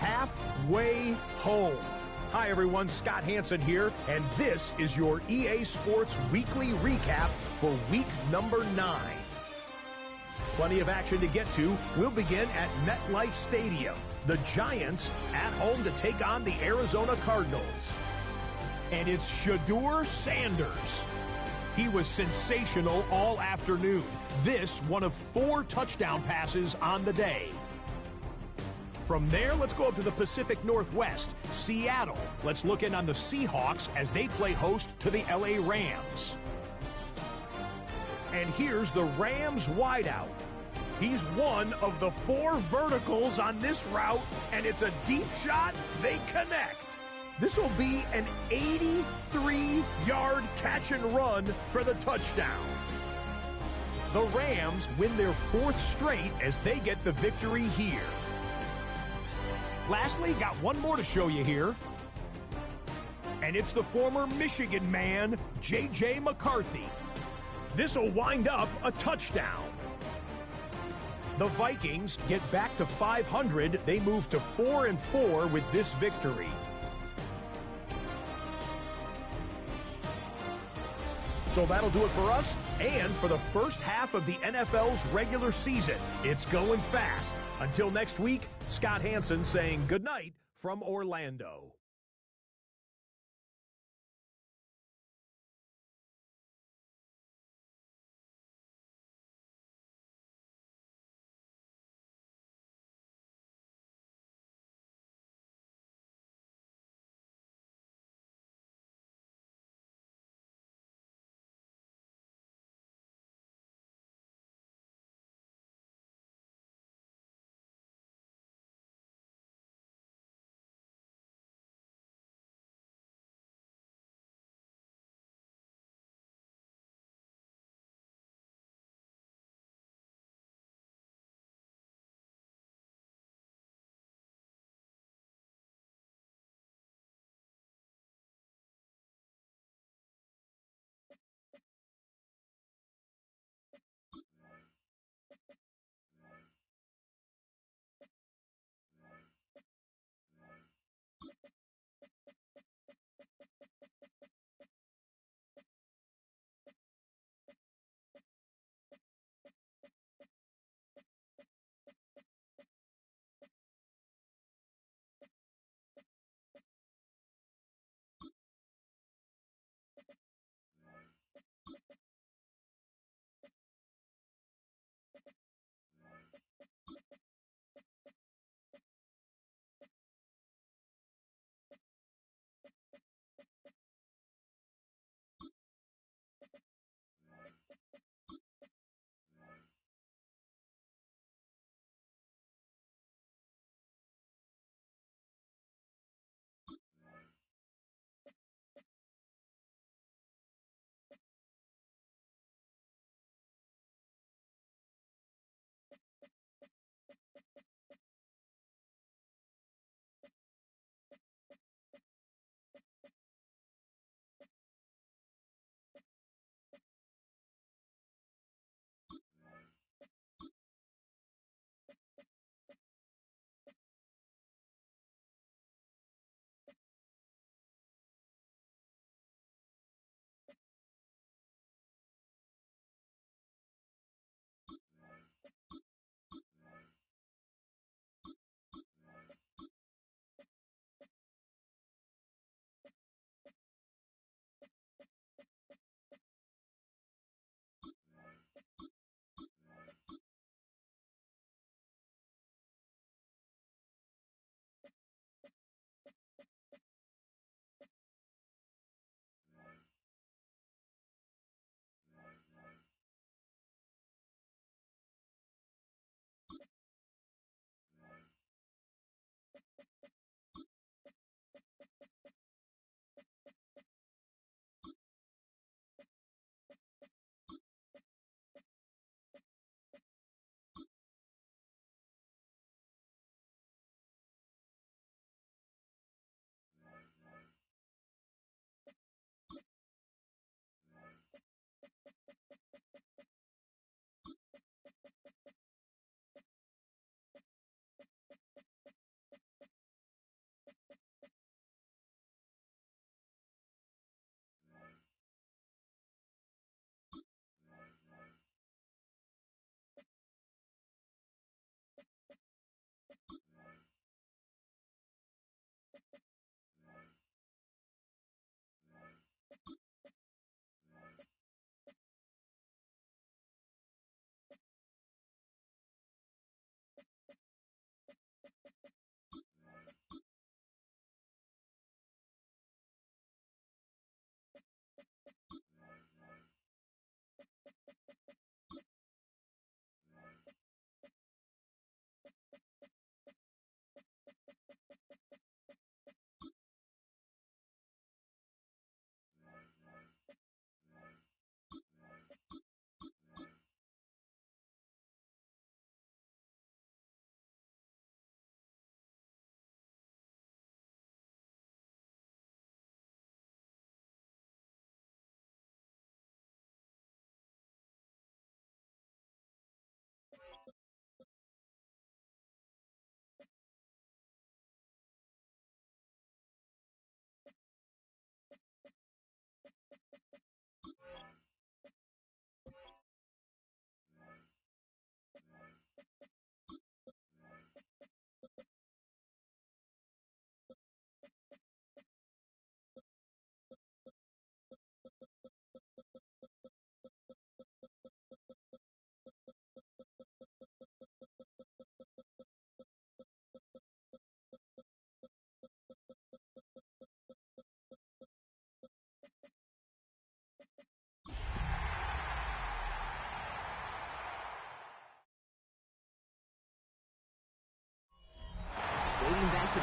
halfway home. Hi everyone, Scott Hansen here, and this is your EA Sports Weekly Recap for week number 9. Plenty of action to get to. We'll begin at MetLife Stadium. The Giants at home to take on the Arizona Cardinals. And it's Shedeur Sanders. He was sensational all afternoon. This one of 4 touchdown passes on the day. From there, let's go up to the Pacific Northwest, Seattle. Let's look in on the Seahawks as they play host to the LA Rams. And here's the Rams wideout. He's one of the 4 verticals on this route, and it's a deep shot. They connect. This will be an 83-yard catch and run for the touchdown. The Rams win their 4th straight as they get the victory here. Lastly, got one more to show you here. And it's the former Michigan man, J.J. McCarthy. This will wind up a touchdown. The Vikings get back to 500. They move to 4-4 with this victory. So that'll do it for us and for the first half of the NFL's regular season. It's going fast. Until next week, Scott Hansen saying goodnight from Orlando.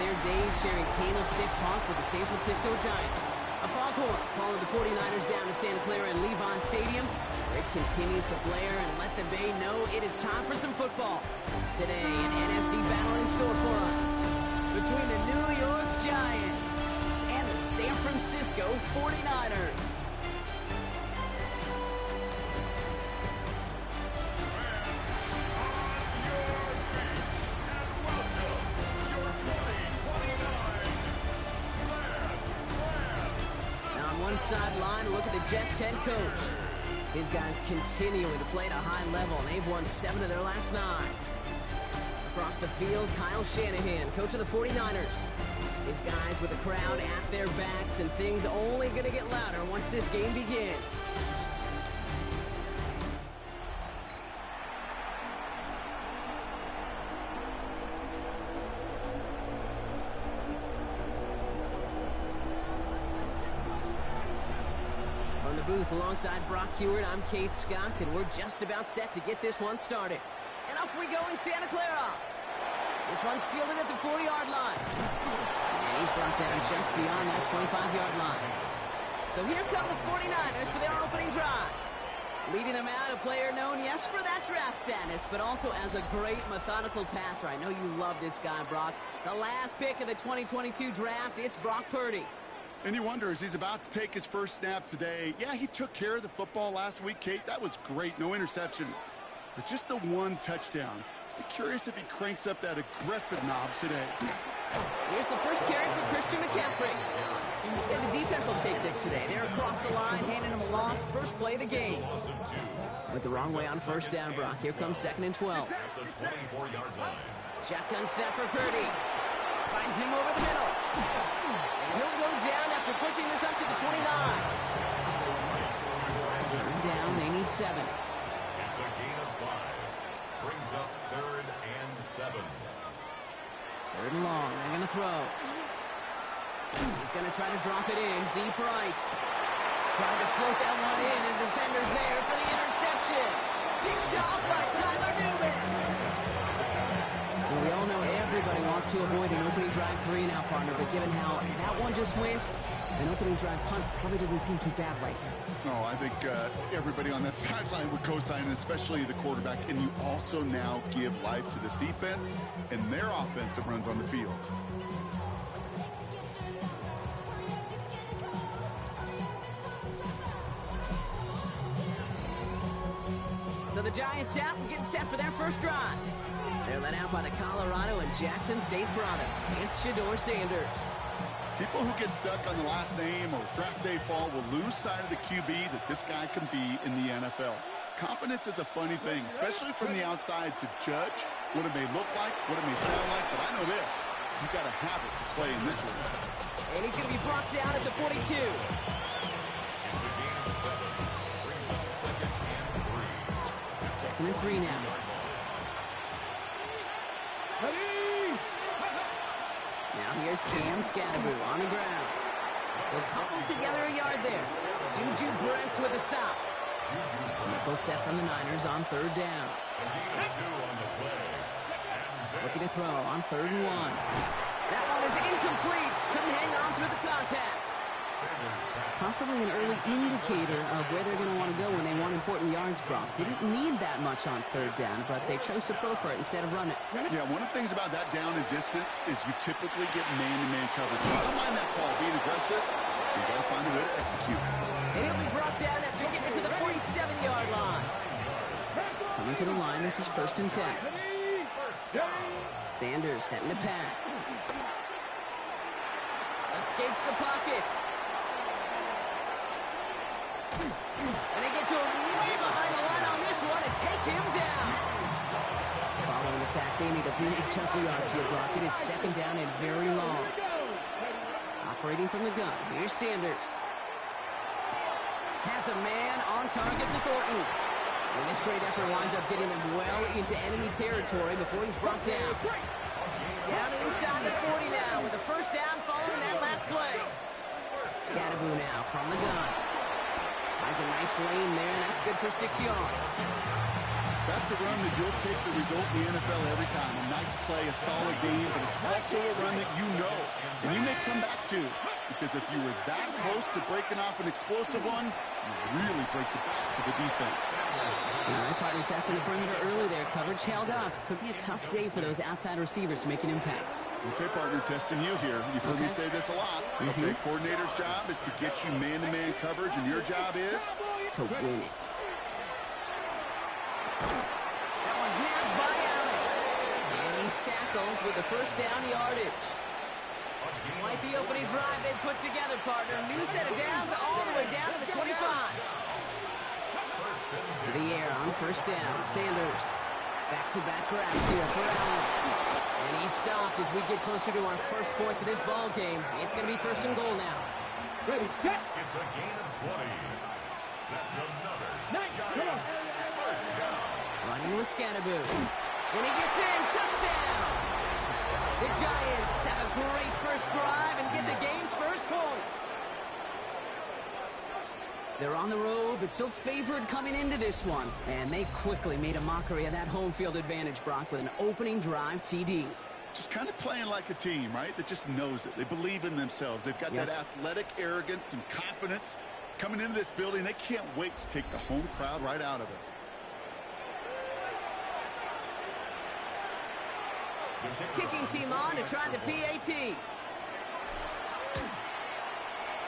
their days sharing Candlestick Park with the San Francisco Giants. A foghorn followed the 49ers down to Santa Clara and Levon Stadium, where it continues to blare and let the Bay know it is time for some football. Today, an NFC battle in store for us between the New York Giants and the San Francisco 49ers. Sideline, look at the Jets head coach. His guys continuing to play at a high level, and they've won 7 of their last 9. Across the field, Kyle Shanahan, coach of the 49ers. His guys with the crowd at their backs, and things only going to get louder once this game begins. Booth alongside Brock Hewitt, I'm Kate Scott, and we're just about set to get this one started. And off we go in Santa Clara. This one's fielded at the 40-yard line. And he's brought down just beyond that 25-yard line. So here come the 49ers for their opening drive. Leading them out, a player known, yes, for that draft status, but also as a great methodical passer. I know you love this guy, Brock. The last pick of the 2022 draft, it's Brock Purdy. And you wonder, as he's about to take his first snap today, yeah, he took care of the football last week, Kate. That was great. No interceptions. But just the one touchdown. Be curious if he cranks up that aggressive knob today. Here's the first carry for Christian McCaffrey. I'd say the defense will take this today. They're across the line, handing him a loss. First play of the game. Went the wrong way on first down, Brock. Here comes 2nd and 12. Shotgun snap for Purdy. Finds him over the middle. And he'll go down after pushing this up to the 29. Third down, they need 7. It's a gain of 5. Brings up 3rd and 7. 3rd and long, they're going to throw. He's going to try to drop it in, deep right. Trying to float that one in, and the defender's there for the interception. Picked off by Tyler Newman. Well, we all know everybody wants to avoid an opening drive 3-and-out, partner, but given how that one just went, an opening drive punt probably doesn't seem too bad right now. Oh, I think everybody on that sideline would co-sign, especially the quarterback, and you also now give life to this defense and their offense that runs on the field. So the Giants out and getting set for their first drive. They're led out by the Colorado and Jackson State products. It's Shedeur Sanders. People who get stuck on the last name or draft day fall will lose sight of the QB that this guy can be in the NFL. Confidence is a funny thing, especially from the outside, to judge what it may look like, what it may sound like, but I know this. You got to have it to play in this league. And he's going to be brought down at the 42. It's a gain of 7. Brings up 2nd and 3. 2nd and 3 now. Now here's Cam Scatteroo on the ground. They'll couple together a yard there. Juju Brents with a stop. Nickel set from the Niners on 3rd down. Looking to throw on 3rd and 1. That one is incomplete. Couldn't hang on through the contact. Possibly an early indicator of where they're going to want to go when they want important yards, Brock. Didn't need that much on 3rd down, but they chose to throw for it instead of run it. Yeah, one of the things about that down and distance is you typically get man-to-man coverage. So I don't mind that call being aggressive. You got to find a way to execute. And he'll be brought down after getting to the 47-yard line. Coming to the line, this is 1st and 10. Sanders setting the pass. Escapes the pocket. And they get to him way behind the line on this one and take him down. Following the sack, they need a big chunk of yards here, Brock. It is 2nd down and very long. Operating from the gun, here's Sanders. Has a man on target to Thornton. And this great effort winds up getting them well into enemy territory before he's brought down. Down inside the 40 now with a first down following that last play. Scatteroo now from the gun. Finds a nice lane there, and that's good for 6 yards. That's a run that you'll take the result in the NFL every time. A nice play, a solid game, but it's also a run that you know. And you may come back to, because if you were that close to breaking off an explosive one, you really break the backs of the defense. All right, partner testing the perimeter early there. Coverage held up. Could be a tough day for those outside receivers to make an impact. Okay, partner, testing you here. You've heard me say this a lot. Okay, coordinator's job is to get you man-to-man coverage, and your job is? To win it. That one's nabbed by Allen. And he's tackled with the first down yardage. Quite the opening drive they put together, partner. New set of downs all the way down to the 25. To the air on first down. Sanders. Back-to-back grabs here for Allen. And he's stopped as we get closer to our first points of this ball game. It's going to be first and goal now. Ready, set. It's a gain of 20. That's another Giants first down. Running with Scannaboo. And he gets in. Touchdown! The Giants have a great first drive and get the game's first points. They're on the road, but still favored coming into this one. And they quickly made a mockery of that home field advantage, Brock, with an opening drive TD. Just kind of playing like a team, right? That just knows it. They believe in themselves. They've got that athletic arrogance and confidence. Coming into this building, they can't wait to take the home crowd right out of it. Kicking team on to try the PAT.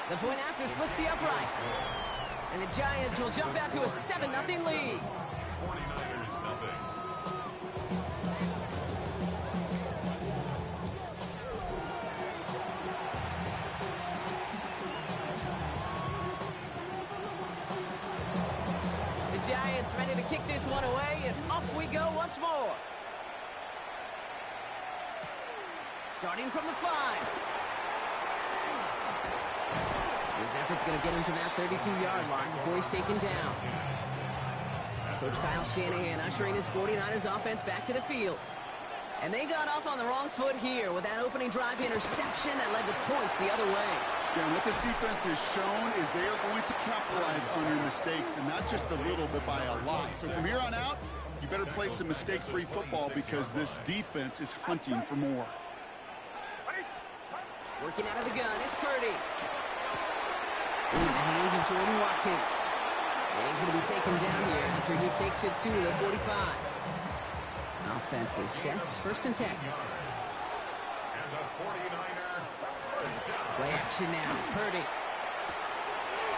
The point after splits the uprights. And the Giants will jump out to a 7-0 lead. 49ers nothing. The Giants ready to kick this one away, and off we go once more. Starting from the 5. His effort's going to get him to that 32-yard line before he's taken down. Coach Kyle Shanahan ushering his 49ers offense back to the field. And they got off on the wrong foot here with that opening drive interception that led to points the other way. Yeah, and what this defense has shown is they are going to capitalize on your mistakes, and not just a little, but by a lot. So from here on out, you better play some mistake-free football because this defense is hunting for more. Working out of the gun, it's Purdy. In the hands of Jordan Watkins. And he's going to be taken down here after he takes it to the 45. Offense is set, first and 10. Play action now, Purdy.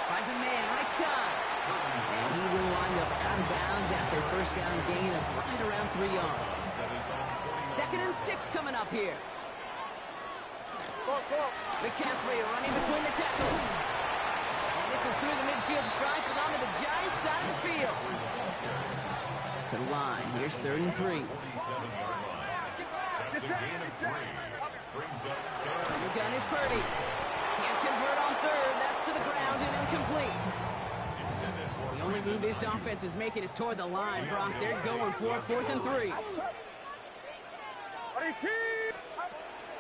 Finds a man, right side. And he will wind up out of bounds after a first down gain of right around 3 yards. 2nd and 6 coming up here. McCaffrey running between the tackles. And this is through the midfield stripe and onto the Giants side of the field. To the line. Here's 3rd and 3. That's a gain of 3. Brings up The gun is Purdy. Can't convert on 3rd. That's to the ground and incomplete. The only move this offense is making is toward the line, Brock. They're going for 4th and 3.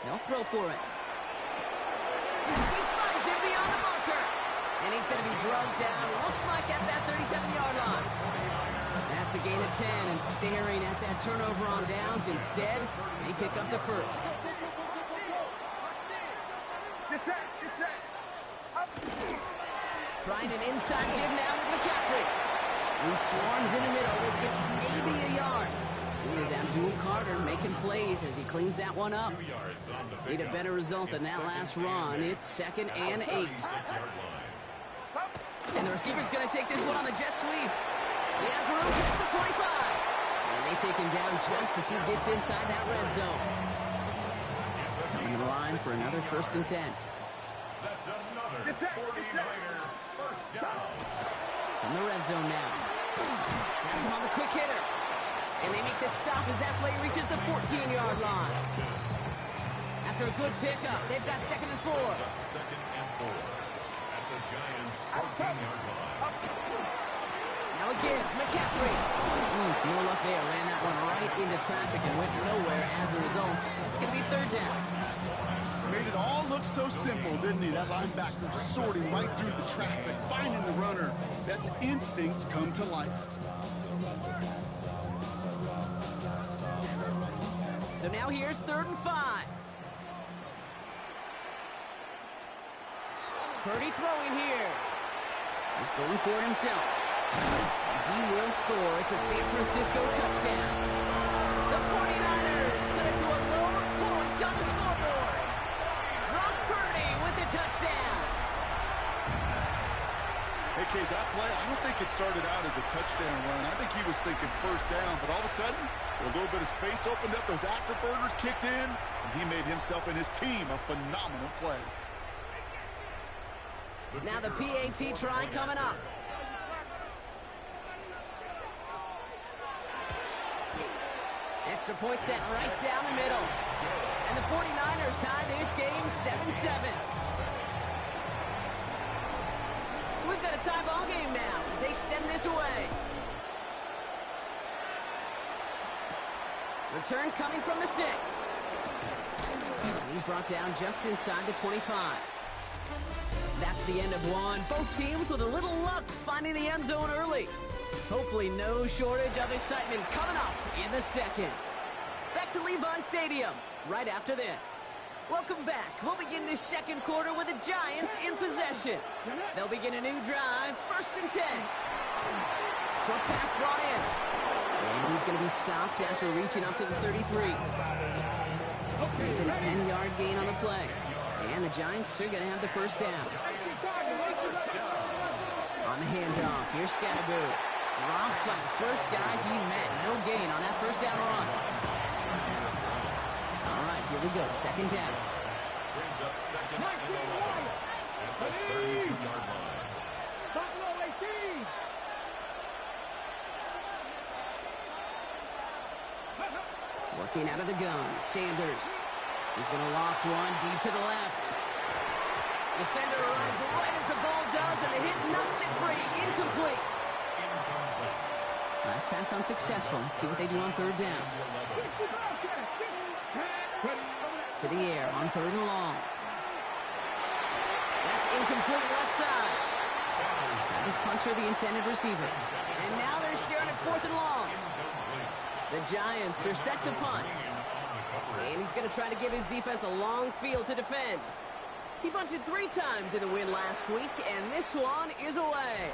They'll throw for it. He finds him beyond the marker. And he's going to be drugged down, looks like at that 37-yard line. That's a gain of 10, and staring at that turnover on downs. Instead, they pick up the first. Trying an inside give now with McCaffrey. He swarms in the middle. This gets maybe a yard. Here's Abdul Carter making plays as he cleans that one up. Need a better result than that last run. It's 2nd and 8. And the receiver's going to take this one on the jet sweep. He has room, gets the 25. And they take him down just as he gets inside that red zone. Coming to the line for another 1st and 10. That's another 49er first down. From the red zone now. Has him on the quick hitter. And they make the stop as that play reaches the 14-yard line. After a good pickup, they've got 2nd and 4. 2nd and 4 at the Giants' 14-yard line. Now again, McCaffrey. No luck there. Ran that one right into traffic and went nowhere as a result. It's going to be 3rd down. Made it all look so simple, didn't he? That linebacker sorting right through the traffic, finding the runner. That's instincts come to life. So now here's 3rd and 5. Purdy throwing here. He's going for it himself. He will score. It's a San Francisco touchdown. The 49ers cut it to a lone point on the scoreboard. Brock Purdy with the touchdown. Hey, Kate, that play, I don't think it started out as a touchdown run. I think he was thinking first down, but all of a sudden, a little bit of space opened up, those afterburners kicked in, and he made himself and his team a phenomenal play. Now the PAT try coming up. Extra point set right down the middle. And the 49ers tie this game 7-7. So we've got a tie ball game now as they send this away. Return coming from the 6. He's brought down just inside the 25. That's the end of one. Both teams with a little luck finding the end zone early. Hopefully no shortage of excitement coming up in the second. Back to Levi Stadium right after this. Welcome back. We'll begin this second quarter with the Giants in possession. They'll begin a new drive, 1st and 10. Short pass brought in. And he's going to be stopped after reaching up to the 33. Making a 10-yard gain on the play. And the Giants are going to have the first down. On the handoff, here's Scatterbo. Dropped by the first guy he met. No gain on that first down run. All right, here we go. 2nd down. Brings up 2nd and 11 at the 32-yard line. Working out of the gun, Sanders. He's going to loft one deep to the left. Defender arrives right as the ball does, and the hit knocks it free. Incomplete. Last pass unsuccessful. Let's see what they do on 3rd down. To the air on 3rd and long. That's incomplete left side. That is Hunter, the intended receiver. And now they're staring at 4th and long. The Giants are set to punt. And he's going to try to give his defense a long field to defend. He bunted 3 times in the win last week, and this one is away.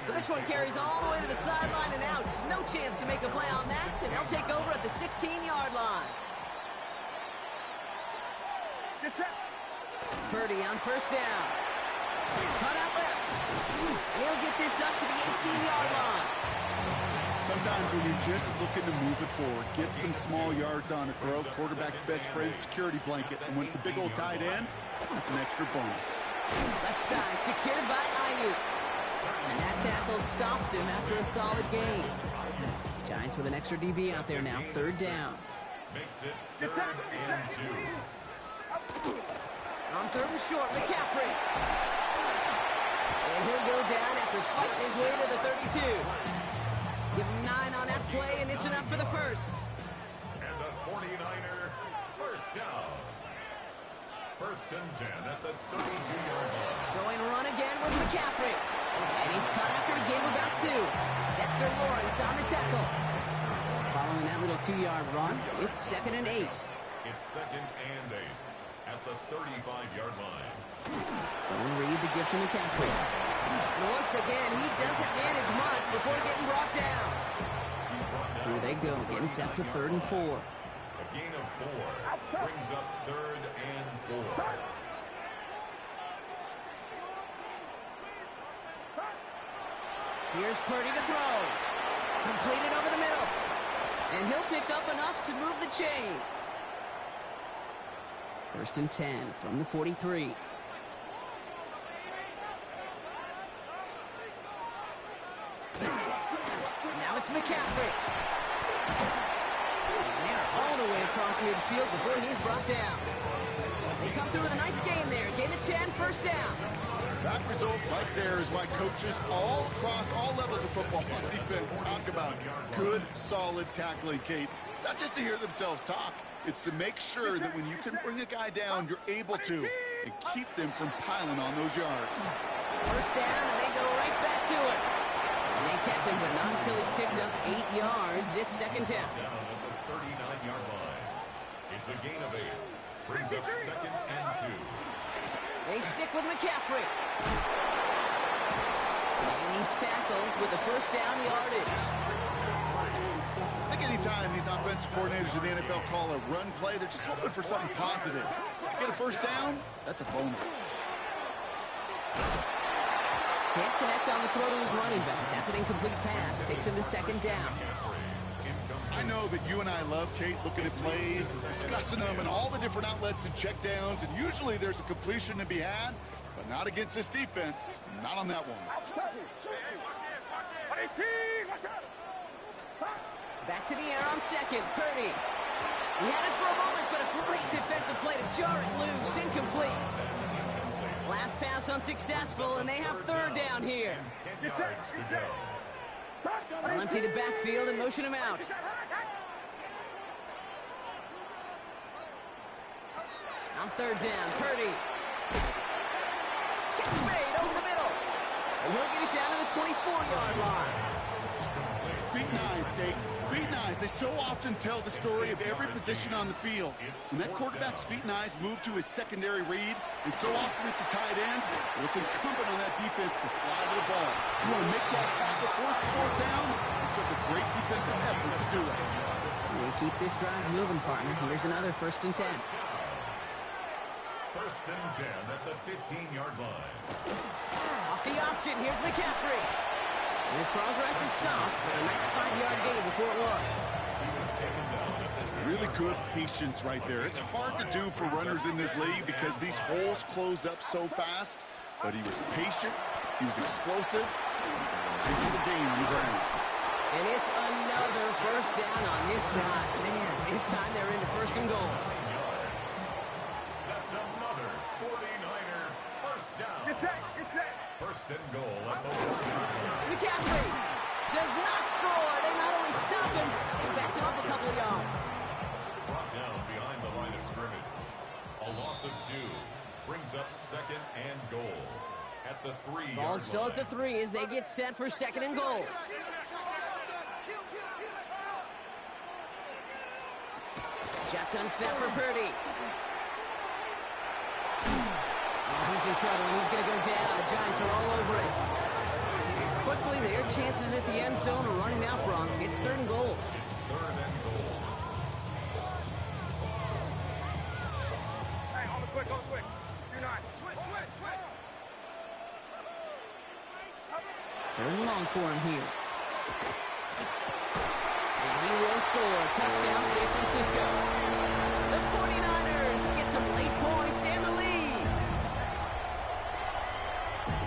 So this one carries all the way to the sideline and out. No chance to make a play on that, and they'll take over at the 16-yard line. Purdy on 1st down. Cut out left. And he'll get this up to the 18-yard line. Sometimes when you're just looking to move it forward, get some small yards on a throw, quarterback's best friend, security blanket. And when it's a big old tight end, that's an extra bonus. Left side secured by Ayuk. And that tackle stops him after a solid gain. Giants with an extra DB out there now. 3rd down. Makes it 3rd and 2. On 3rd and short, McCaffrey. And he'll go down after fighting his way to the 32. Give him 9 on that play, and it's enough for the first. And the 49er first down. 1st and 10 at the 32-yard line. Going run again with McCaffrey. And he's cut after a game about 2. Dexter Lawrence on the tackle. Following that little 2-yard run, it's 2nd and 8. It's 2nd and 8 at the 35-yard line. So we'll read the gift to McCaffrey. And once again, he doesn't manage much before getting brought down. Here they go, getting set for 3rd and 4. A gain of 4 brings up 3rd and 4. Here's Purdy to throw. Completed over the middle. And he'll pick up enough to move the chains. 1st and 10 from the 43. Now it's McCaffrey. And they're all the way across midfield before he's brought down. They come through with a nice gain there. Gain of 10, 1st down. That result right there is why coaches all across all levels of football on defense talk about good, solid tackling, Kate. It's not just to hear themselves talk. It's to make sure that when you can bring a guy down, you're able to, and keep them from piling on those yards. 1st down, and they go right back to it. And they catch him, but not until he's picked up 8 yards. It's 2nd down. Down at the 39-yard line. It's a gain of 8. Brings up 2nd and 2. They stick with McCaffrey. And he's tackled with the first down yardage. I think anytime these offensive coordinators in the NFL call a run play, they're just hoping for something positive. To get a first down, that's a bonus. Can't connect on the throw to his running back. That's an incomplete pass. Takes him to 2nd down. I know that you and I love, Kate, looking at plays, discussing them, and all the different outlets and checkdowns, and usually there's a completion to be had, but not against this defense. Not on that one. Back to the air on 2nd. Purdy. He had it for a moment, but a great defensive play to jar it loose. Incomplete. Last pass unsuccessful, and they have 3rd down here. They'll empty the backfield and motion him out. On 3rd down, Purdy. Catch made over the middle. And he'll get it down to the 24-yard line. Feet and eyes, Kate. Feet and eyes. They so often tell the story of every position on the field. When that quarterback's feet and eyes move to his secondary read, and so often it's a tight end, well, it's incumbent on that defense to fly to the ball. You want to make that tackle, force the 4th down. It took a great defensive effort to do it. We'll keep this drive moving, partner. Here's another 1st and 10. 1st and 10 at the 15-yard line. Off the option, here's McCaffrey. His progress is soft, but a nice 5-yard gain before it was. Really good patience right there. It's hard to do for runners in this league because these holes close up so fast, but he was patient, he was explosive, nice little gain on the ground. And it's another 1st down on this drive. Man, this time they're into 1st and goal. That's another 49er 1st down. Get set. 1st and goal at the 49. McCaffrey does not score. They not only stop him, they backed him up a couple of yards. Brought down behind the line of scrimmage. A loss of 2 brings up 2nd and goal at the 3-yard line. Ball still at the 3 as they get set for 2nd and goal. Shotgun snap for Purdy. Oh, he's in trouble, and he's going to go down. The Giants are all over it. And quickly, their chances at the end zone are running out, Bronk. It's 3rd and goal. It's 3rd and goal. Hey, on the quick. Do not. Switch. 3rd and long for him here. And he will score. Touchdown, San Francisco. The 49ers get some late points and the lead.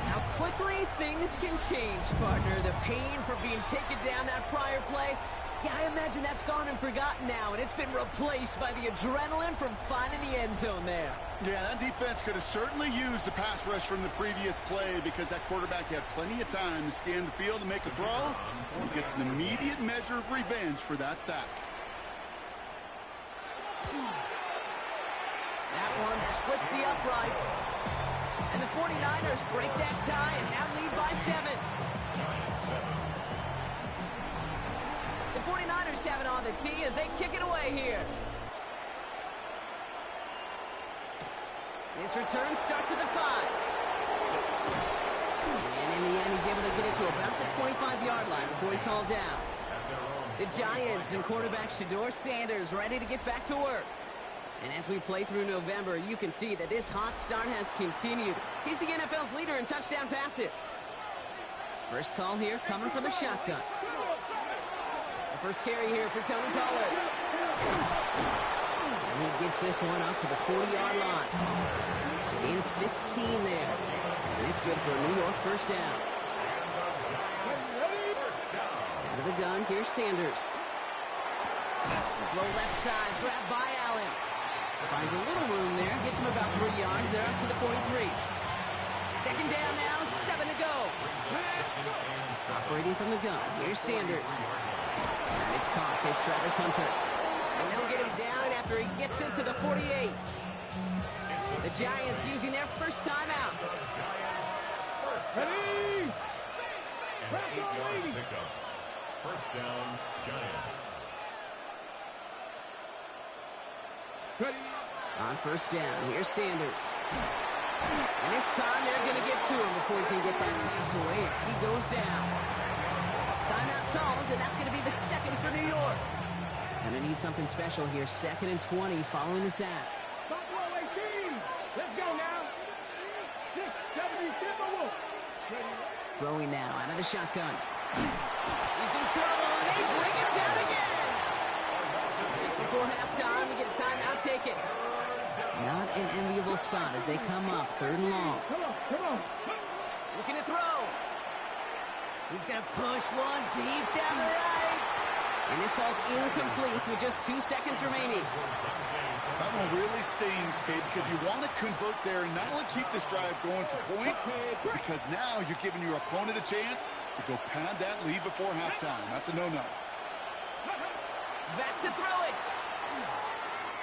How quickly things can change, partner. The pain for being taken down that prior play, yeah, I imagine that's gone and forgotten now, and it's been replaced by the adrenaline from finding the end zone there. Yeah, that defense could have certainly used the pass rush from the previous play because that quarterback had plenty of time to scan the field and make a throw. He gets an immediate measure of revenge for that sack. That one splits the uprights. And the 49ers break that tie and now lead by 7. The 49ers have it on the tee as they kick it away here. This return starts at the 5. And in the end, he's able to get it to about the 25-yard line before he's hauled down. The Giants and quarterback Shedeur Sanders ready to get back to work. And as we play through November, you can see that this hot start has continued. He's the NFL's leader in touchdown passes. First call here coming from the shotgun. The first carry here for Tony Pollard. And he gets this one up to the 40-yard line. Gain 15 there. And it's good for a New York first down. Out of the gun, here's Sanders. Low left side, grabbed by Allen. Finds a little room there, gets him about 3 yards. They're up to the 43. Second down now, 7 to go. Operating from the gun, here's Sanders. Nice caught, takes Travis Hunter. And they'll get him down after he gets into the 48. The Giants using their first timeout. Ready? An 8-yard pickup. First down, Giants. On first down, here's Sanders. And this time they're going to get to him before he can get that pass away as he goes down. Timeout called, and that's going to be the second for New York. Going to need something special here. 2nd and 20 following the sack. Let's go now. 6, 7, Throwing now out of the shotgun. He's in trouble, and they bring him down again. Just before halftime, we get a timeout taken. Not an enviable spot as they come up 3rd and long. Come on. Looking to throw. He's going to push one deep down the right. And this ball's incomplete with just 2 seconds remaining. That one really stings, Kate, because you want to convert there and not only keep this drive going for points, because now you're giving your opponent a chance to go pad that lead before halftime. That's a no-no. Back to throw it.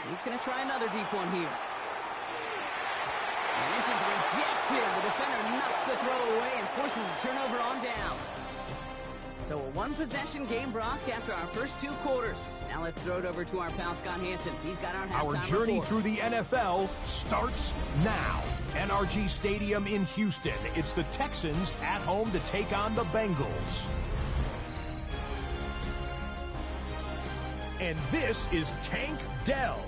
He's going to try another deep one here. And this is rejected. The defender knocks the throw away and forces a turnover on downs. So a one-possession game, Brock, after our first 2 quarters. Now let's throw it over to our pal Scott Hansen. He's got our halftime Our journey report. through the NFL starts now. NRG Stadium in Houston. It's the Texans at home to take on the Bengals. And this is Tank Dell.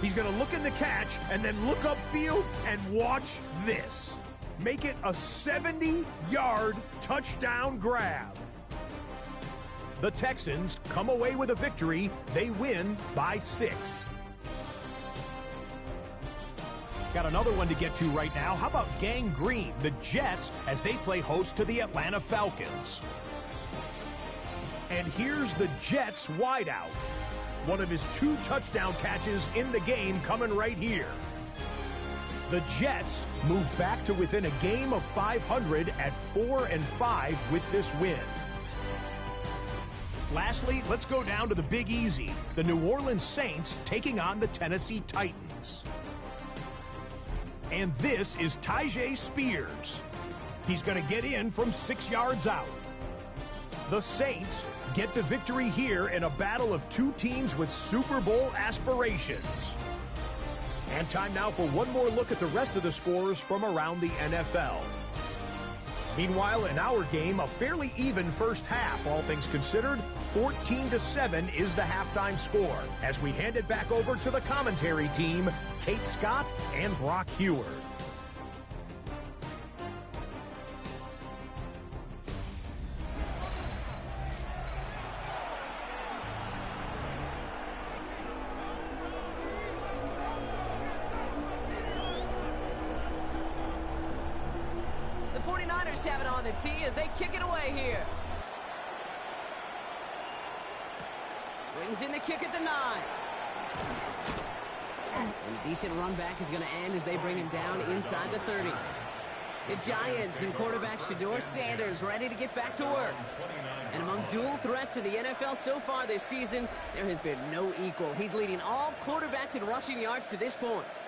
He's going to look in the catch and then look upfield and watch this. Make it a 70-yard touchdown grab. The Texans come away with a victory. They win by 6. Got another one to get to right now. How about Gang Green, the Jets, as they play host to the Atlanta Falcons? And here's the Jets wideout. One of his 2 touchdown catches in the game coming right here. The Jets move back to within a game of 500 at 4-5 with this win. Lastly, let's go down to the Big Easy. The New Orleans Saints taking on the Tennessee Titans. And this is Tyjae Spears. He's going to get in from 6 yards out. The Saints get the victory here in a battle of 2 teams with Super Bowl aspirations. And time now for one more look at the rest of the scores from around the NFL. Meanwhile, in our game, a fairly even first half, all things considered. 14-7 is the halftime score. As we hand it back over to the commentary team, Kate Scott and Brock Heward. The 49ers have it on the tee as they kick it away here. Brings in the kick at the 9. And a decent run back is going to end as they bring him down inside the 30. The Giants and quarterback Shedeur Sanders ready to get back to work. And among dual threats in the NFL so far this season, there has been no equal. He's leading all quarterbacks in rushing yards to this point.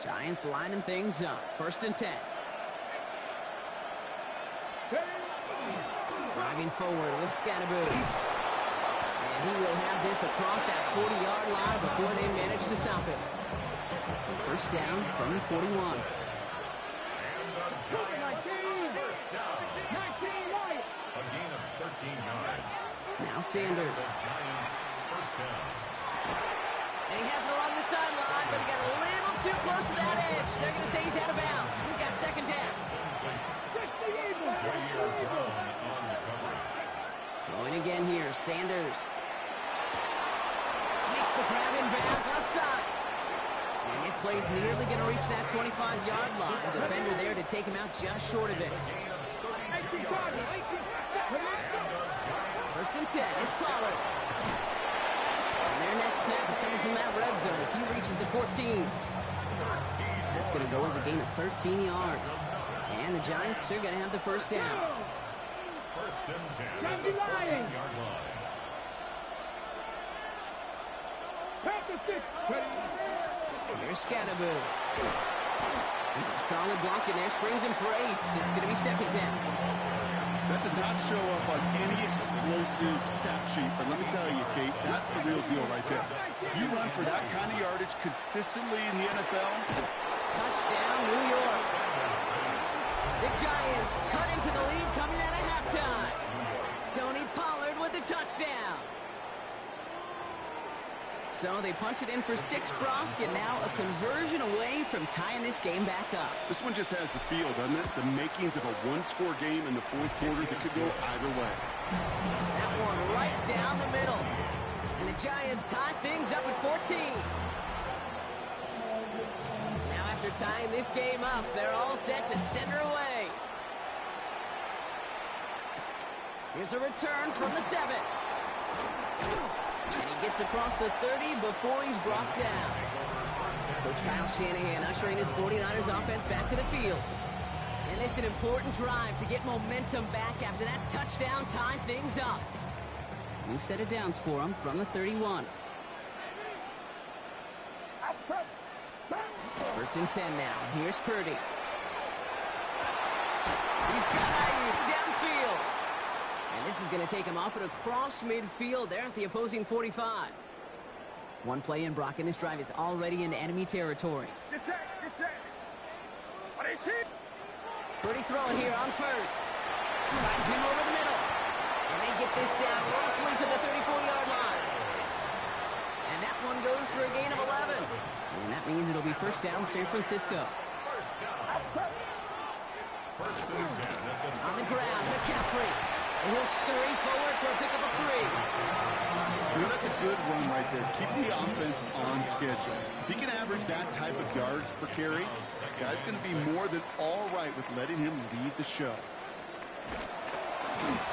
Giants lining things up. 1st and 10. Driving forward with Scatterboot. And he will have this across that 40-yard line before they manage to stop him. And 1st down from the 41. Now Sanders. And he has it along the sideline, but he got a little too close to that edge. They're going to say he's out of bounds. We've got 2nd down. Throwing again here, Sanders. Makes the grab in bounds left side. And this play is nearly going to reach that 25-yard line. The defender there to take him out just short of it. 1st and 10, it's Pollard. And their next snap is coming from that red zone as he reaches the 14. That's going to go as a gain of 13 yards. And the Giants are going to have the 1st down. 1st and 10 at the 14-yard line. Here's Scatterboot. It's a solid block in there. Springs him for 8. It's going to be 2nd down. That does not show up on any explosive stat sheet, but let me tell you, Kate, that's the real deal right there. You run for that kind of yardage consistently in the NFL. Touchdown, New York. The Giants cut into the lead coming out of halftime. Tony Pollard with the touchdown. So they punch it in for 6, Brock, and now a conversion away from tying this game back up. This one just has the feel, doesn't it? The makings of a one-score game in the fourth quarter that could go either way. That one right down the middle. And the Giants tie things up at 14. Now after tying this game up, they're all set to send her away. Here's a return from the 7. And he gets across the 30 before he's brought down. Coach Kyle Shanahan ushering his 49ers offense back to the field. And this is an important drive to get momentum back after that touchdown tying things up. New set of downs for him from the 31. First and 10 now. Here's Purdy. He's got Ayuk downfield. And this is going to take him up and across midfield there at the opposing 45. One play in, Brock, and this drive is already into enemy territory. Get set, get set. 118. Purdy throwing here on first. Finds him over the middle. And they get this down roughly to the 34-yard line. And that one goes for a gain of 11. And that means it'll be first down San Francisco. On the ground, McCaffrey. And he'll scurry forward for a pickup of 3. You know, that's a good run right there. Keep the offense on schedule. If he can average that type of yards per carry, this guy's going to be more than all right with letting him lead the show.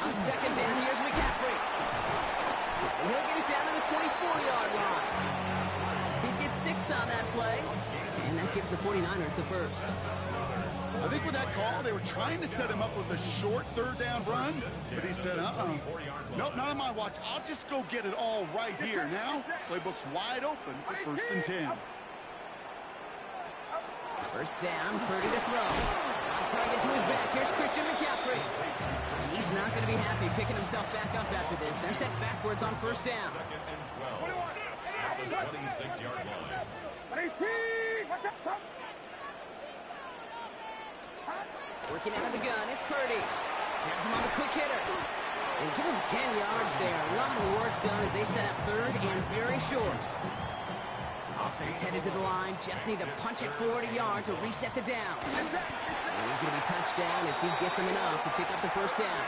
On second down, here's McCaffrey. And he'll get it down to the 24-yard line. He gets 6 on that play. And that gives the 49ers the first. I think with that call, they were trying to set him up with a short third down run, but he said, nope, not on my watch. I'll just go get it all right here. Now, playbook's wide open for first and 10. First down, Purdy to throw. On target to his back. Here's Christian McCaffrey. And he's not going to be happy picking himself back up after this. They're set backwards on first down. Second and 12 at the 26-yard line. 118. Watch out. Working out of the gun, it's Purdy. Has him on the quick hitter. And give him 10 yards there. A lot of work done as they set up third and very short. Offense headed to the line. Just need to punch it 40 yards to reset the down. And he's going to be touched down as he gets him enough to pick up the first down.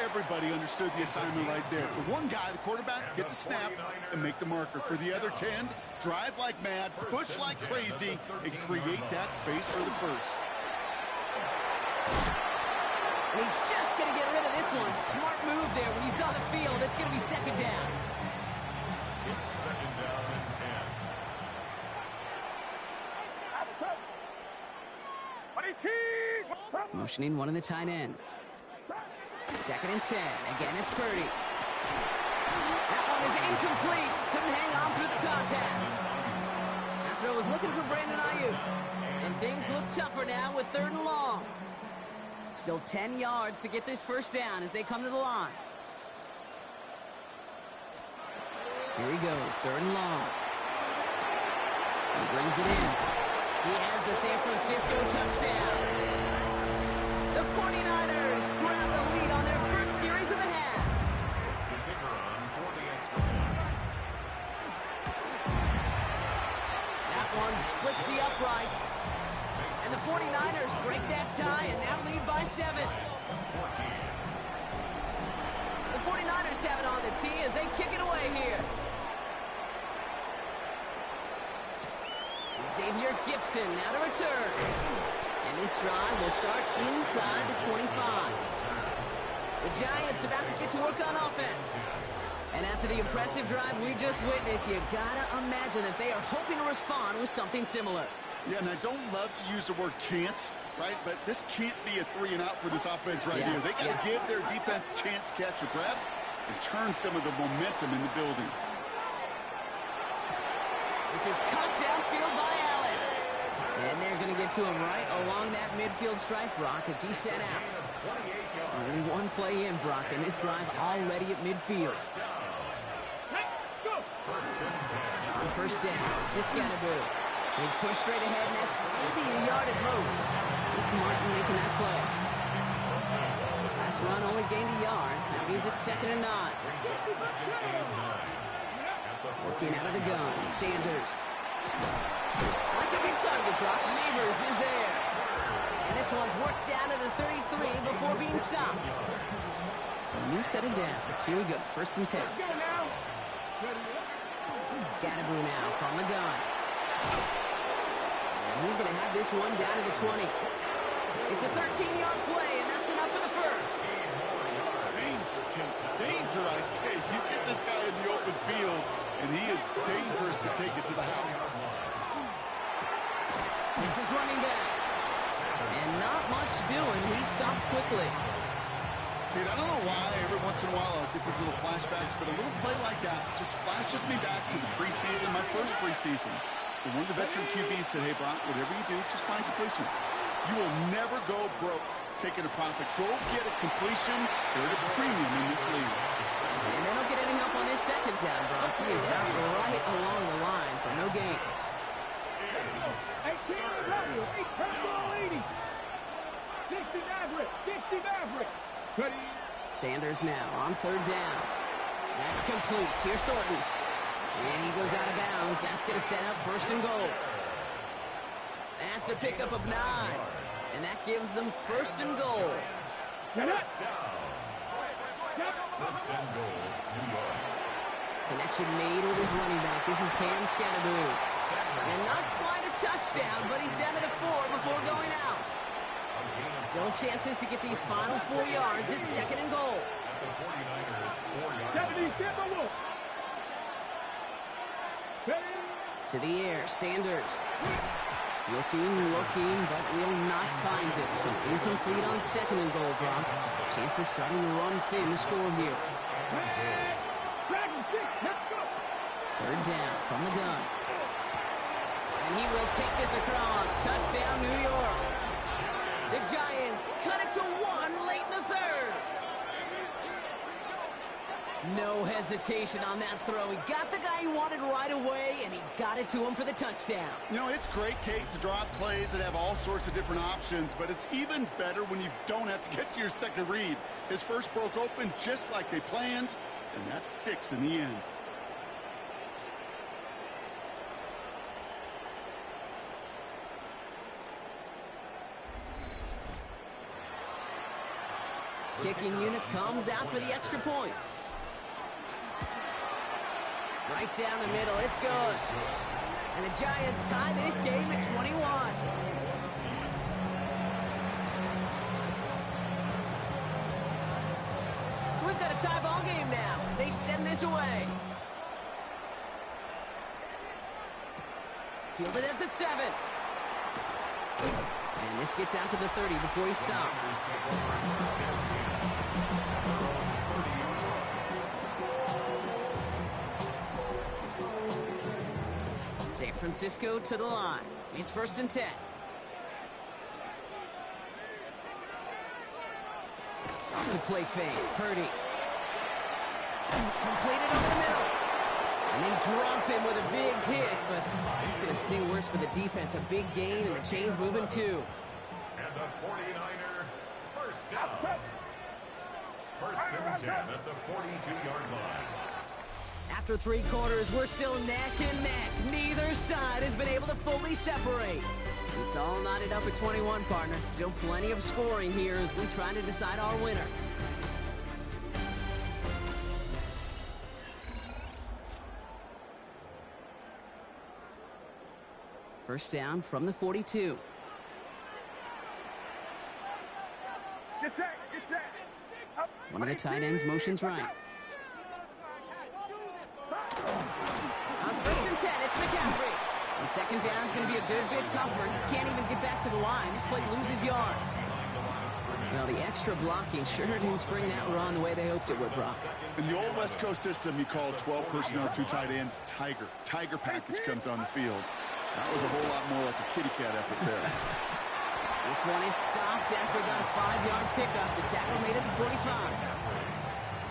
Everybody understood the assignment right there. For one guy, the quarterback, get the snap and make the marker. For the other 10, drive like mad, push like crazy, and create that space for the first. And he's just going to get rid of this one. Smart move there. When you saw the field, it's going to be second down. It's second down and 10. Motioning one of the tight ends. Second and 10. Again, it's Purdy. That one is incomplete. Couldn't hang on through the contact. That throw was looking for Brandon Ayuk. And things look tougher now with third and long. Still 10 yards to get this first down as they come to the line. Here he goes, third and long. He brings it in. He has the San Francisco touchdown. The 49ers grab the lead on their first series of the half. The kicker on for the extra point. That one splits the uprights. And the 49ers break that tie and now lead by 7. The 49ers have it on the tee as they kick it away here. Xavier Gibson now to return. And this drive will start inside the 25. The Giants about to get to work on offense. And after the impressive drive we just witnessed, you gotta imagine that they are hoping to respond with something similar. Yeah, and I don't love to use the word can't, right? But this can't be a 3-and-out for this offense right here. They got to give their defense a chance to catch a breath and turn some of the momentum in the building. This is cut downfield by Allen. And they're going to get to him right along that midfield stripe, Brock, as he's sent out. Only one play in, Brock, and this drive already at midfield. On first down, Siscanabu. He's pushed straight ahead, and that's maybe a yard at most. Luke Martin making that play. Last run only gained a yard. That means it's 2nd and 9. Working out of the gun, Sanders. Like a good target, Brock. Neighbors is there. And this one's worked down to the 33 before being stopped. So a new set of downs. Here we go, 1st and 10. Scatterboo now from the gun. And he's going to have this one down to the 20. It's a 13-yard play, and that's enough for the first. Danger, I say. You get this guy in the open field, and he is dangerous to take it to the house. It's his running back. And not much doing. He stopped quickly. Dude, I don't know why every once in a while I'll get these little flashbacks, but a little play like that just flashes me back to the preseason, my first preseason. And one of the veteran QBs said, hey, Brock, whatever you do, just find completions. You will never go broke taking a profit. Go get a completion. They're at a premium in this league. And they don't get any help on this 2nd down, Brock. He is out right along the line, so no gain. 60 Sanders now on 3rd down. That's complete. Here's Thornton. And he goes out of bounds. That's going to set up 1st and goal. That's a pickup of 9. And that gives them 1st and goal. First down. 1st and goal, New York. Connection made with his running back. This is Cam Scatterboo. And not quite a touchdown, but he's down to the 4 before going out. Still chances to get these final 4 yards at 2nd and goal. At the 49ers, 4 yards. To the air, Sanders. Looking, but will not find it. So incomplete on 2nd and goal, Brock. Chances starting to run thin to score here. 3rd down from the gun. And he will take this across. Touchdown, New York. The Giants cut it to 1 late in the 3rd. No hesitation on that throw. He got the guy he wanted right away, and he got it to him for the touchdown. You know, it's great, Kate, to draw up plays that have all sorts of different options, but it's even better when you don't have to get to your 2nd read. His first broke open just like they planned, and that's 6 in the end. Kicking unit comes out for the extra point. Right down the middle, it's good. And the Giants tie this game at 21. So we've got a tie ball game now as they send this away. Fielded at the 7. And this gets out to the 30 before he stops. San Francisco to the line. It's 1st and 10. Off the play fake. Purdy. Completed over the middle. And they drop him with a big hit, but it's going to sting worse for the defense. A big gain, and the chain's moving too. And the 49er, first down. 1st and 10 at the 42-yard line. After 3 quarters, we're still neck and neck. Neither side has been able to fully separate. It's all knotted up at 21, partner. Still plenty of scoring here as we try to decide our winner. First down from the 42. Get set. One of the tight ends motions right. On 1st and 10, it's McCaffrey. And 2nd down is going to be a good bit tougher. He can't even get back to the line. This play loses yards. Well, the extra blocking sure didn't spring that run the way they hoped it would, Brock. In the old West Coast system, you call 12 personnel, 2 tight ends, Tiger. Tiger package comes on the field. That was a whole lot more like a kitty cat effort there. This one is stopped after about a 5-yard pickup. The tackle made it to 45.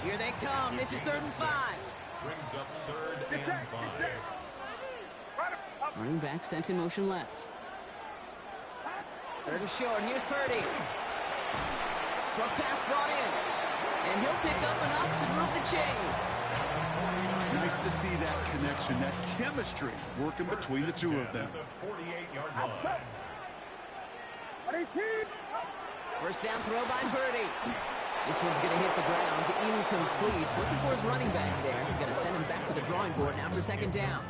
Here they come. This is 3rd and 5. Brings up 3rd and 5. Running back sent in motion left. 3rd and short. Here's Purdy. Short pass brought in. And he'll pick up enough to move the chains. Nice to see that connection, that chemistry working between the two of them. 48-yard line. First down throw by Purdy. This one's going to hit the ground. Incomplete. Looking for his running back there. Going to send him back to the drawing board now for 2nd down.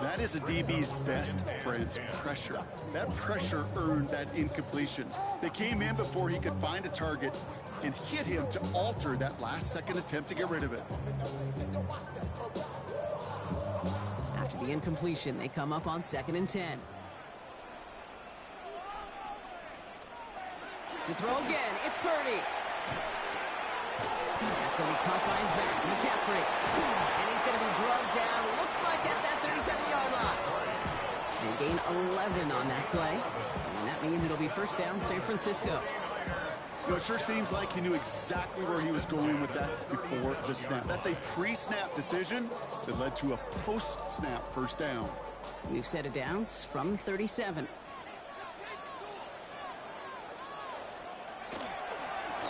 That is a DB's best friend, pressure. That pressure earned that incompletion. They came in before he could find a target and hit him to alter that last-second attempt to get rid of it. After the incompletion, they come up on 2nd and 10. To throw again, it's Purdy. That's going to be caught by his back, McCaffrey. And he's going to be drugged down, looks like at that 37-yard line. They gain 11 on that play. And that means it'll be 1st down, San Francisco. You know, it sure seems like he knew exactly where he was going with that before the snap. That's a pre-snap decision that led to a post-snap 1st down. We've set it downs from 37.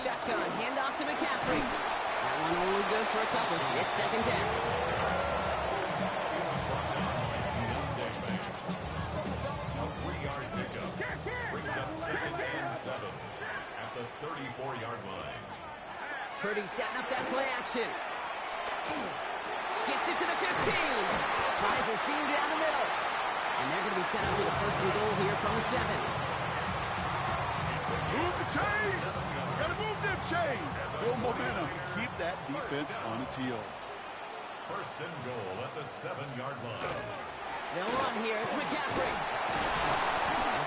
Shotgun, handoff to McCaffrey. That one only good for a couple. It's 2nd down. A 3-yard pickup. Brings up 2nd and 7 at the 34-yard line. Purdy setting up that play action. Gets it to the 15. Finds a seam down the middle. And they're going to be set up with a 1st and goal here from the 7. Move the chains! Gotta move them chains! Build momentum. Keep that defense on its heels. 1st and goal at the 7-yard line. They'll run here. It's McCaffrey.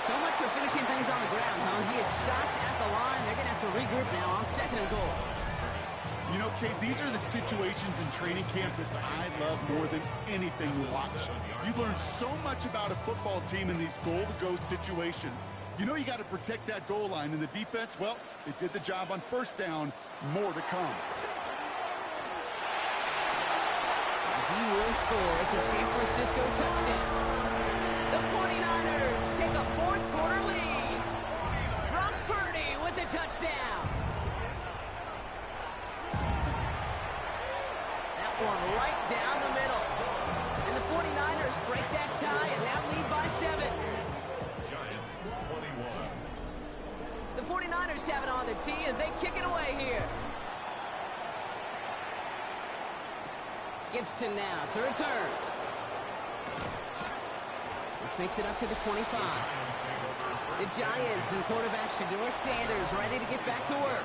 So much for finishing things on the ground, huh? He is stopped at the line. They're going to have to regroup now on 2nd and goal. You know, Kate, these are the situations in training camp that I love more than anything to watch. You learn so much about a football team in these goal-to-go situations. You know you got to protect that goal line, and the defense, well, they did the job on 1st down. More to come. He will score. It's a San Francisco touchdown. The 49ers take a 4th quarter lead. Brock Purdy with the touchdown. That one right down the middle. And the 49ers break that tie and now lead by 7. Giants 21. The 49ers have it on the tee as they kick it away here. Gibson now to return. This makes it up to the 25. The Giants and quarterback Shedeur Sanders ready to get back to work.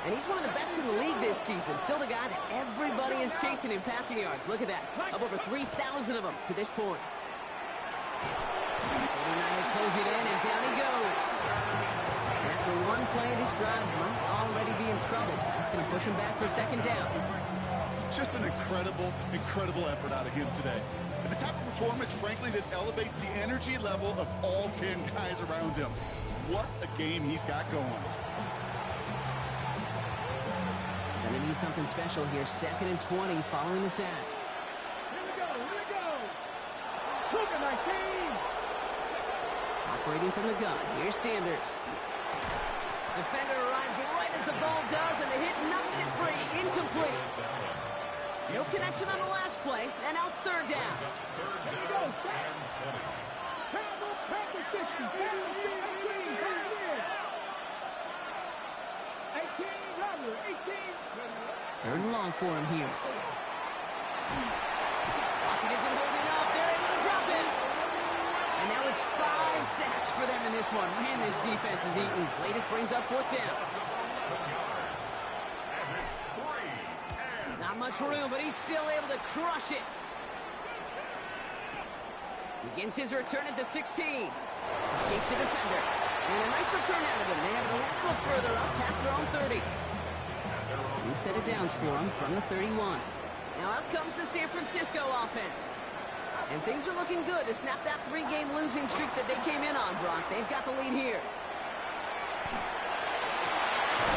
And he's one of the best in the league this season. Still the guy that everybody is chasing in passing yards. Look at that. Up over 3,000 of them to this point. 49ers close it in, and down he goes. And after one play, this drive might already be in trouble. That's going to push him back for 2nd down. Just an incredible, incredible effort out of him today. And the type of performance, frankly, that elevates the energy level of all 10 guys around him. What a game he's got going. And they need something special here. 2nd and 20 following the sack. Here we go. Look at my team. Operating from the gun. Here's Sanders. Defender arrives right as the ball does, and the hit knocks it free. Incomplete. No connection on the last play, and now it's 3rd down. Here we go. Practice 60. 18. 3rd and long for him here. Pocket isn't holding up. They're able to drop it. And now it's 5 sacks for them in this one. Man, this defense is eating. Latest brings up 4th down. Not much room, but he's still able to crush it. Begins his return at the 16. Escapes the defender. And a nice return out of him. They have it a little further up past their own 30. We've set it downs for him from the 31. Now out comes the San Francisco offense. And things are looking good to snap that 3-game losing streak that they came in on, Brock. They've got the lead here.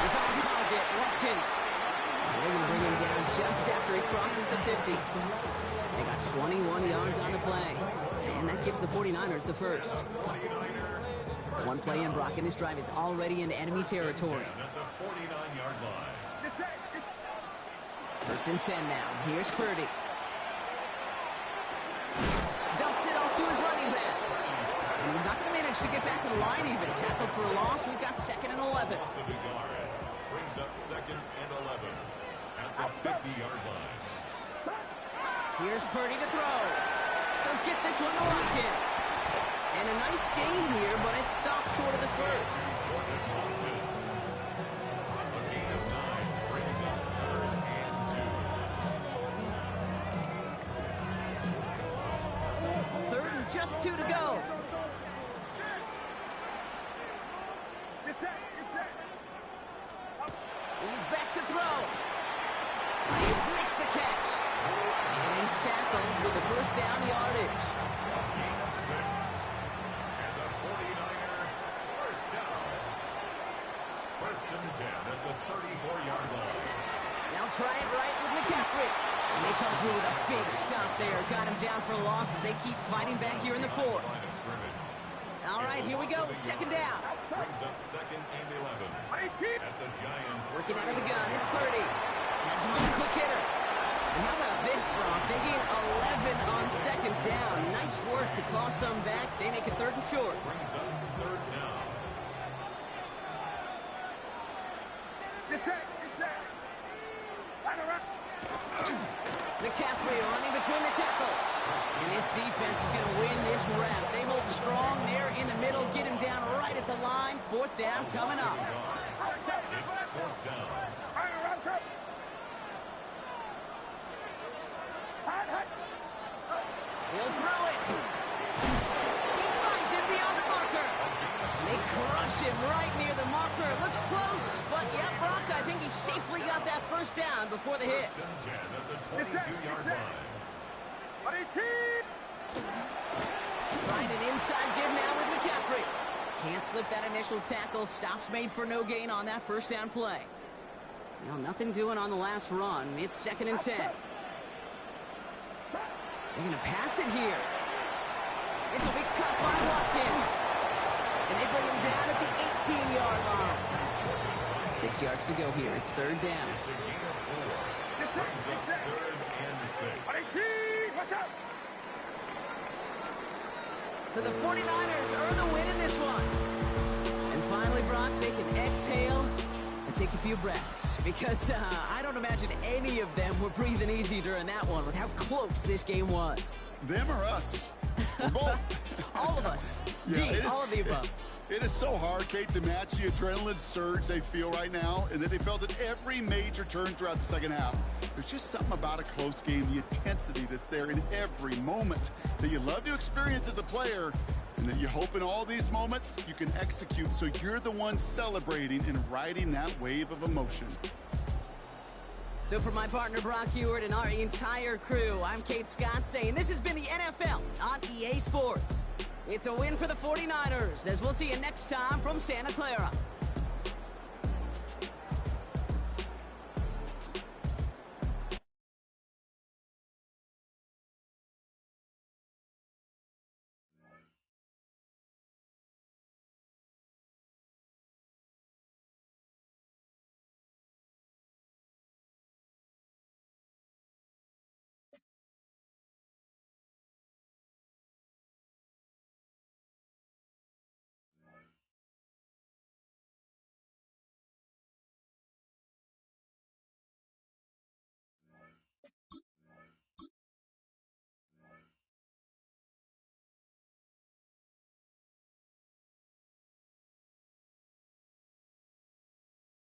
He's on target, Watkins. They're going to bring him down just after he crosses the 50. They got 21 yards on the play. And that gives the 49ers the first. One play in, Brock, and this drive is already into enemy territory. First and 10 now. Here's Purdy. Dumps it off to his running back. And he's not going to manage to get back to the line even. Tackled for a loss. We've got 2nd and 11. Brings up 2nd and 11 at the 50-yard line. Here's Purdy to throw. He'll get this one to Watkins. And a nice game here, but it stopped short of the first. Just 2 to go. He's back to throw. He makes the catch. And he's tackled with the first down yardage. 6. And the 49er first down. First and 10 at the 34-yard line. Now try it right with McCaffrey. And they come through with a big stop there. Got him down for a loss as they keep fighting back here in the 4th. All right, here we go. 2nd down. Brings up 2nd and 11 at the Giants. Working out of the gun. It's Purdy. Has him on the quick hitter. And how about this, Brock? They gain 11 on 2nd down. Nice work to claw some back. They make it 3rd and short. Brings up 3rd down. McCaffrey running between the tackles. And this defense is going to win this round. They hold strong there in the middle. Get him down right at the line. 4th down coming up. It's 4th down. He'll throw it. He finds him beyond the marker. And they crush him right near the marker. It looks close, but yeah, Brock, I think he safely got that first down before the hit. First and 10 at the 22-yard line. Trying an inside give now with McCaffrey. Can't slip that initial tackle. Stops made for no gain on that first down play. Now, nothing doing on the last run. It's 2nd and 10. They're going to pass it here. This will be cut by Watkins. And they bring him down at the 18-yard line. 6 yards to go here. It's 3rd down. It's a gain of 4. Brings up 3rd and 6. So the 49ers earn the win in this one. And finally, Brock, they can exhale and take a few breaths. Because I don't imagine any of them were breathing easy during that one with how close this game was. Them or us? We're both. All of us. Yeah, all of the above. It is so hard, Kate, to match the adrenaline surge they feel right now, and that they felt at every major turn throughout the second half. There's just something about a close game, the intensity that's there in every moment that you love to experience as a player, and that you hope in all these moments you can execute so you're the one celebrating and riding that wave of emotion. So for my partner Brock Hewitt and our entire crew, I'm Kate Scott saying this has been the NFL on EA Sports. It's a win for the 49ers, as we'll see you next time from Santa Clara.